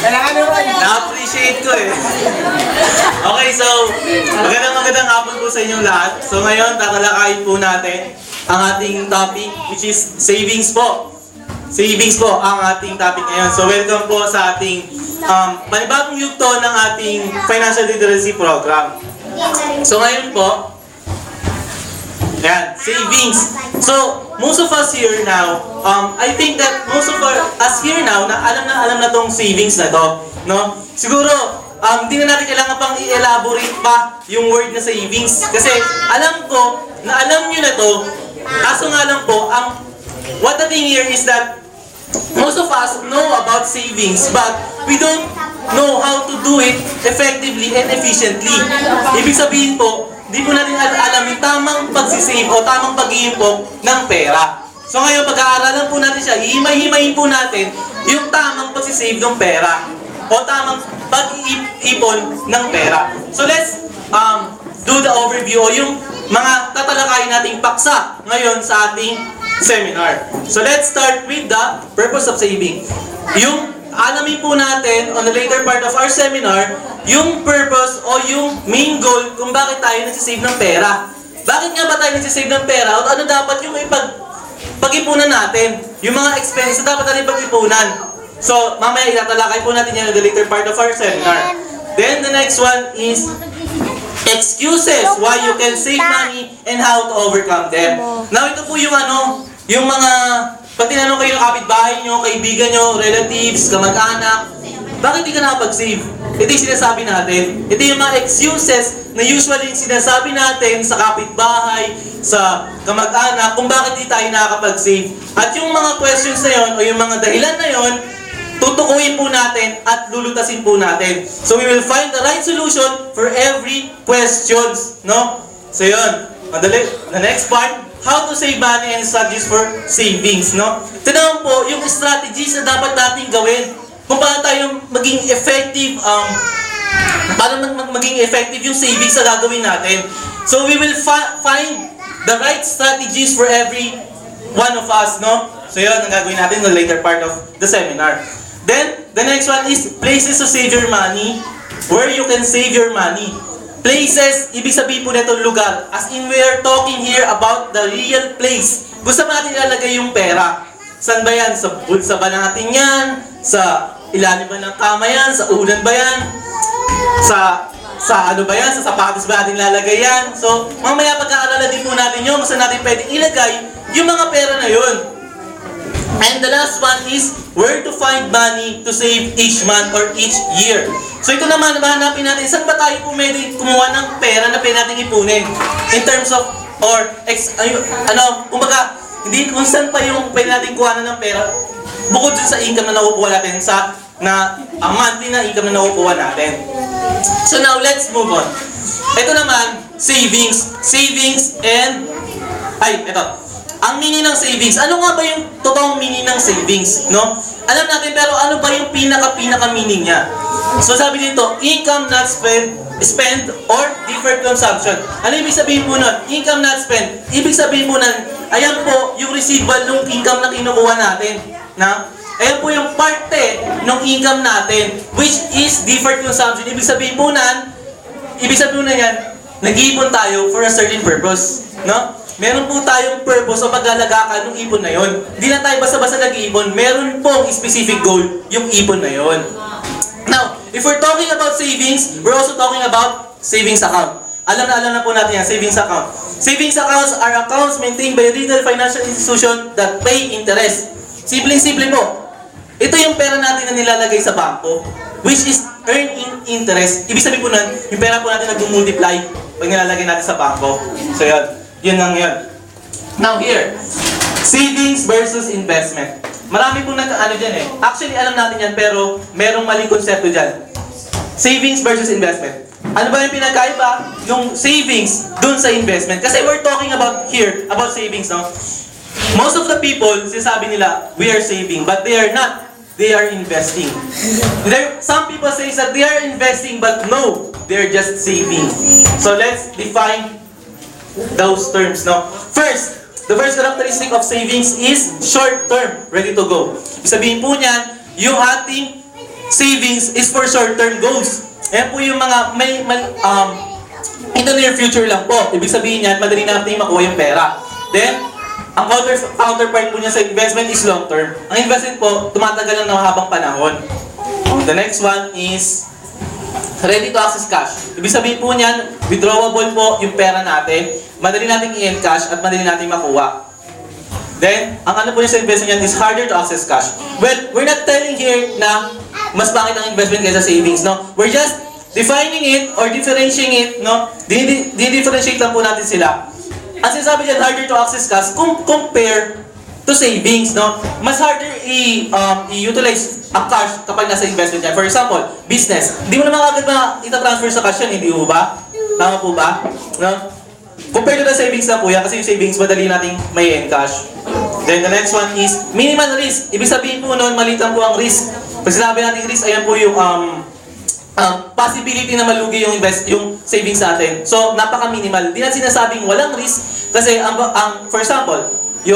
Na-appreciate ko eh. Okay, so, magandang hapon po sa inyong lahat. So ngayon, tatalakayin po natin ang ating topic, which is savings po. Savings po ang ating topic ngayon. So welcome po sa ating panibagong yugto ng ating financial literacy program. So ngayon po, yan, savings. So, most of us here now, I think that most of us here now, alam na tong savings na to, no? Siguro, hindi na natin kailangan pang i-elaborate pa yung word na savings. Kasi, alam ko, na alam nyo na to, kaso nga lang po, what the thing here is that, most of us know about savings, but we don't know how to do it effectively and efficiently. Ibig sabihin po, di po natin alam yung tamang pagsisave o tamang pag-iimpok ng pera. So ngayon, pag-aaralan po natin siya, hihimay-himayin po natin yung tamang pagsisave ng pera o tamang pag-iipon ng pera. So let's do the overview o yung mga tatalakayin nating paksa ngayon sa ating seminar. So let's start with the purpose of saving. Yung alamin po natin on the later part of our seminar yung purpose o yung main goal kung bakit tayo nagsisave ng pera. Bakit nga ba tayo nagsisave ng pera? O ano dapat yung pag-ipunan natin? Yung mga expenses na dapat natin pag-ipunan. So, mamaya itatalakay po natin yan on the later part of our seminar. Then, the next one is excuses why you can save money and how to overcome them. Now, ito po yung yung mga pag tinanong kayo ng kapitbahay nyo, kaibigan nyo, relatives, kamag-anak, bakit di ka nakapag-save? Ito yung sinasabi natin. Ito yung mga excuses na usually sinasabi natin sa kapitbahay, sa kamag-anak, kung bakit di tayo nakakapag-save. At yung mga questions na yon o yung mga dahilan na yon, tutukuyin po natin at lulutasin po natin. So we will find the right solution for every questions, no? So yun, madali. The next part, how to save money and strategies for savings, no? Ito naman po, yung strategies na dapat natin gawin. Kung paano tayo maging effective, maging effective yung savings na gagawin natin. So we will find the right strategies for every one of us, no? So yun, ang gagawin natin in the later part of the seminar. Then, the next one is places to save your money, where you can save your money. Places, ibig sabihin po nito lugar. As in, we are talking here about the real place. Gusto ba natin ilalagay yung pera? Saan ba yan? Sa bulsa ba natin yan? Sa ilalim ba ng kama yan? Sa unan ba yan? Sa ano ba yan? Sa sapatos ba natin ilalagay yan? So, mamaya pagkakalala din po natin yun, saan natin pwedeng ilagay yung mga pera na yun. And the last one is where to find money to save each month or each year. So ito naman, mahanapin natin, saan ba tayo pwede kumuha ng pera na pwede natin ipunin? In terms of, or, kumbaga, hindi kung saan pa yung pwede natin kuhanan ng pera, bukod dun sa income na nakukuha natin, ang monthly na income na nakukuha natin. So now, let's move on. Ito naman, savings. Savings and, ito. Ang meaning ng savings. Ano nga ba yung totoong meaning ng savings, no? Alam natin, pero ano ba yung pinaka meaning niya? So sabi dito, income not spent or deferred consumption. Ano ibig sabihin po nun? Income not spent. Ibig sabihin po nun, ayan po yung residual ng income na kinukuha natin. Na? Ayan po yung parte ng income natin, which is deferred consumption. Ibig sabihin po nun yan, nag-iipon tayo for a certain purpose, no? Meron po tayong purpose o paglalagaan ng ipon na yon. Hindi na tayo basta-basta nag-iipon. Meron pong specific goal yung ipon na yon. Now, if we're talking about savings, we're also talking about savings account. Alam na po natin yan, savings account. Savings accounts are accounts maintained by retail financial institution that pay interest. Simpleng-simple po. Ito yung pera natin na nilalagay sa bangko, which is earn in interest. Ibig sabihin po nun, yung pera po natin nag-multiply pag nilalagay natin sa bangko. So yun. Yun lang yun. Now here, savings versus investment. Marami pong dyan eh. Actually, alam natin yan, pero merong maling konsepto dyan. Savings versus investment. Ano ba yung pinagkaiba ng savings dun sa investment? Kasi we're talking about savings, no? Most of the people, sinasabi nila, we are saving, but they are not. They are investing. Some people say that they are investing, but no, they're just saving. So let's define those terms, no? First, the first characteristic of savings is short term, ready to go. Sabihin po niyan, yung ating savings is for short-term goals. Ayan po yung mga in the near future lang po. Ibig sabihin yan, madali natin makuha yung pera. Then, ang counterpart po niya sa investment is long-term. Ang investment po, tumatagal lang ng mahabang panahon. The next one is ready to access cash. Ibig sabihin po niyan, withdrawable po yung pera natin. Madali natin i-encash at madali natin makuha. Then, ang ano po niya sa investment niyan is harder to access cash. Well, we're not telling here na mas pangit ang investment kaysa savings, no? We're just defining it or differentiating it, no? Di-differentiate lang po natin sila. Ang sinasabi dyan, harder to access cash, compare to savings, no? Mas harder i-utilize ang cash kapag nasa investment yan. For example, business. Hindi mo naman agad ita-transfer sa cash yan, hindi mo ba? Tama po ba? No? Compared to the savings na po yan, kasi yung savings madali nating may encash. Then the next one is minimal risk. Ibig sabihin po noon, maliit lang po ang risk. Pag sinabi natin risk, ayan po yung possibility na malugi yung savings natin. So, napaka-minimal. Di na sinasabing walang risk kasi for example, you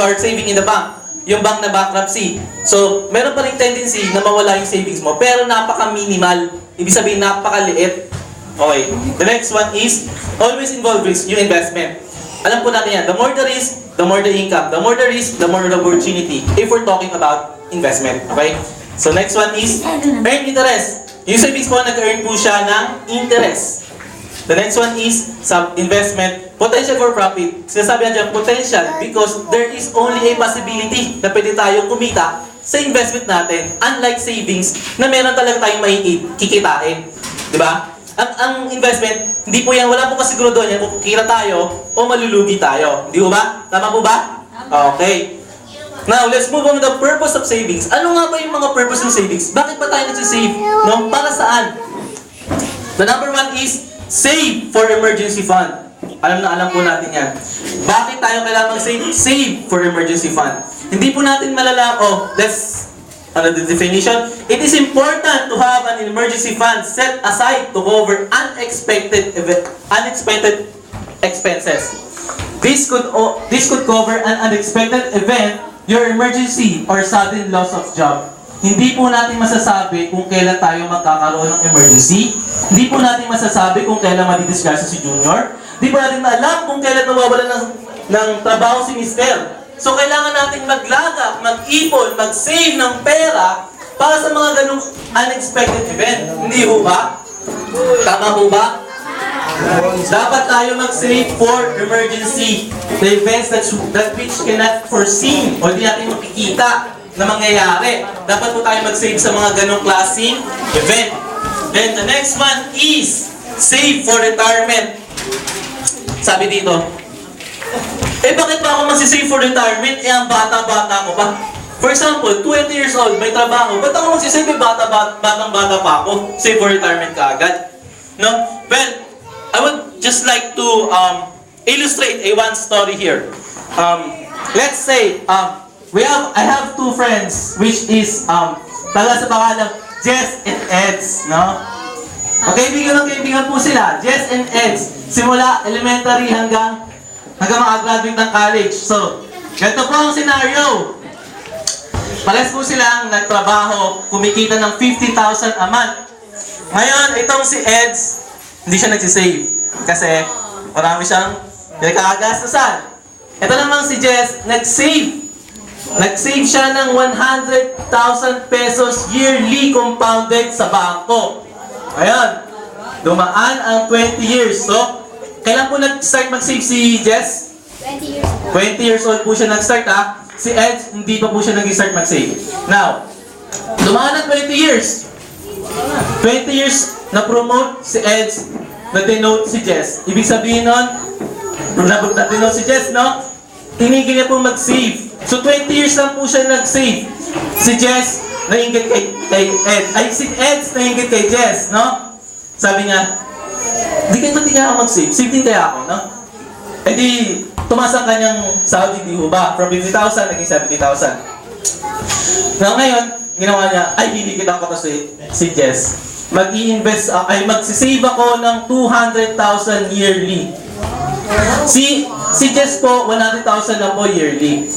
are saving in the bank. Yung bank na bankruptcy. So, meron pa rin tendency na mawala yung savings mo, pero napaka-minimal. Ibig sabihin, napakaliit. Okay. The next one is always involve risk, yung investment. Alam po natin yan, the more the risk, the more the income. The more the risk, the more the opportunity. If we're talking about investment. Okay? So, next one is earn interest. Yung savings po, nag-earn po siya ng interest. The next one is investment, potential for profit. Sinasabi natin potential because there is only a possibility na pwede tayong kumita sa investment natin. Unlike savings na meron talaga tayong kikitain. Diba? Ang investment, hindi po yan, wala po kasiguraduhan yan kung kikita tayo o malulugi tayo. Hindi po ba? Tama po ba? Okay. Now, let's move on to the purpose of savings. Ano nga ba yung mga purpose ng savings? Bakit ba tayo nagsisave? No? Para saan? The number one is save for emergency fund. Alam na alam po natin yan. Bakit tayo kailangan mag-save? Save for emergency fund. Hindi po natin malala, the definition. It is important to have an emergency fund set aside to cover unexpected expenses. This could cover an unexpected event, your emergency or sudden loss of job. Hindi po natin masasabi kung kailan tayo magkakaroon ng emergency. Hindi po natin masasabi kung kailan madidisgrasya si Junior. Hindi po natin alam kung kailan mawawala ng trabaho si Mister. So, kailangan natin maglaga, mag-ipon, mag-save ng pera para sa mga ganung unexpected event. Hindi ho ba? Tama ho ba? Dapat tayo mag-save for emergency. The events that which cannot foreseen o di natin makikita na mangyayari. Dapat po tayo mag-save sa mga ganung klaseng event. Then the next one is save for retirement. Sabi dito, bakit ba ako magsisave for retirement? Ang bata-bata ko pa. For example, 20 years old, may trabaho. Ba't ako magsisave? Batang-bata pa ako. Save for retirement ka agad. No? Well, I would just like to illustrate one story here. Let's say, I have two friends, which is, taga sa pangalan, Jess and Eds, no? Magkaibigan po sila, Jess and Eds. Simula elementary hanggang makagraduate ng college. So, ganito po ang scenario. Parehas po silang nagtrabaho, kumikita ng 50,000 a month. Ngayon, itong si Eds, hindi siya nagsisave. Kasi, marami siyang pinagkakagastusan. Ito naman si Jess, nag-save. Nag-save siya ng 100,000 pesos yearly compounded sa bangko. Ayan. Dumaan ang 20 years. So, kailan po nag-start mag-save si Jess? 20 years old. 20 years old po siya nag-start, ha? Si Ed, hindi pa po siya nag-start mag-save. Now, dumaan ang 20 years. 20 years na-promote si Ed, na-denote si Jess. Ibig sabihin nun, na-denote si Jess, no? Tinigil niya po mag-save. So, 20 years lang po siya nag-save. Si Jess, nainggit kay Ed. Si Ed, nainggit kay Jess, no? Sabi niya, di kaya ako mag-save. Save din kaya ako, no? E di, tumaas ang kanyang sahod, hindi ho ba? From 50,000, naging 70,000. Now, ngayon, ginawa niya, hihigitan ko to si Jess. Magsisave ako ng 200,000 yearly. Si Jess po, 100,000 lang po yearly.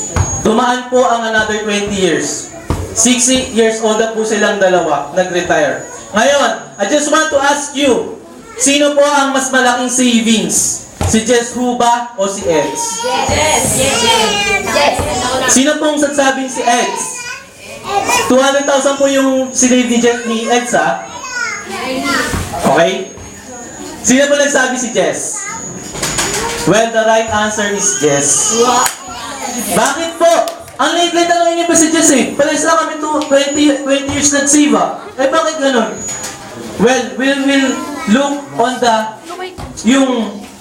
Dumaan po ang another 20 years. 60 years old na po silang dalawa, nag-retire. Ngayon, I just want to ask you, sino po ang mas malaking savings? Si Jess ho ba o si Eds? Sino pong sadsabing si Eds? 200,000 po yung sinave ni Eds, ha? Okay? Sino po nagsabi si Jess? Well, the right answer is Jess. Bakit po? Ang late-late ang ini pa si Jess eh. Pares na kami 20 years nag-save, ah. Eh bakit ganun? Well, we'll look on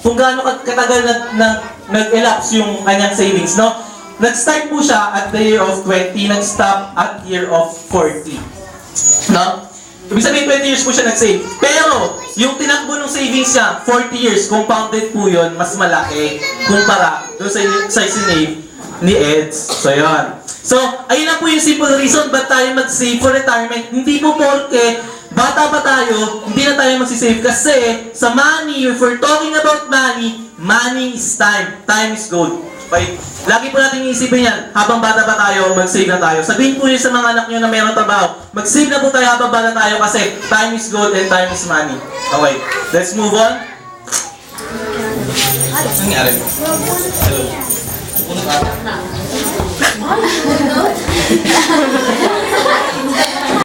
kung gaano katagal na nag-elapse yung kanyang savings, no? Nag-start po siya at the year of 20, nag-stop at year of 40. No? Ibig sabihin, 20 years po siya nag-save. Pero, yung tinakbo ng savings niya, 40 years, compounded po yun, mas malaki kumpara doon sa sinave ni Eds. So, yun. So, ayun lang po yung simple reason ba't tayo mag-save for retirement. Hindi po porke bata pa tayo, hindi na tayo magsisave kasi sa money, if we're talking about money, money is time. Time is gold. Okay? Lagi po natin iisipin yan. Habang bata pa tayo, mag-save na tayo. Sabihin po niyo sa mga anak nyo na mayroong trabaho, mag-save na po tayo habang bata tayo kasi time is gold and time is money. Okay, let's move on. Anong nangyari po? Hello.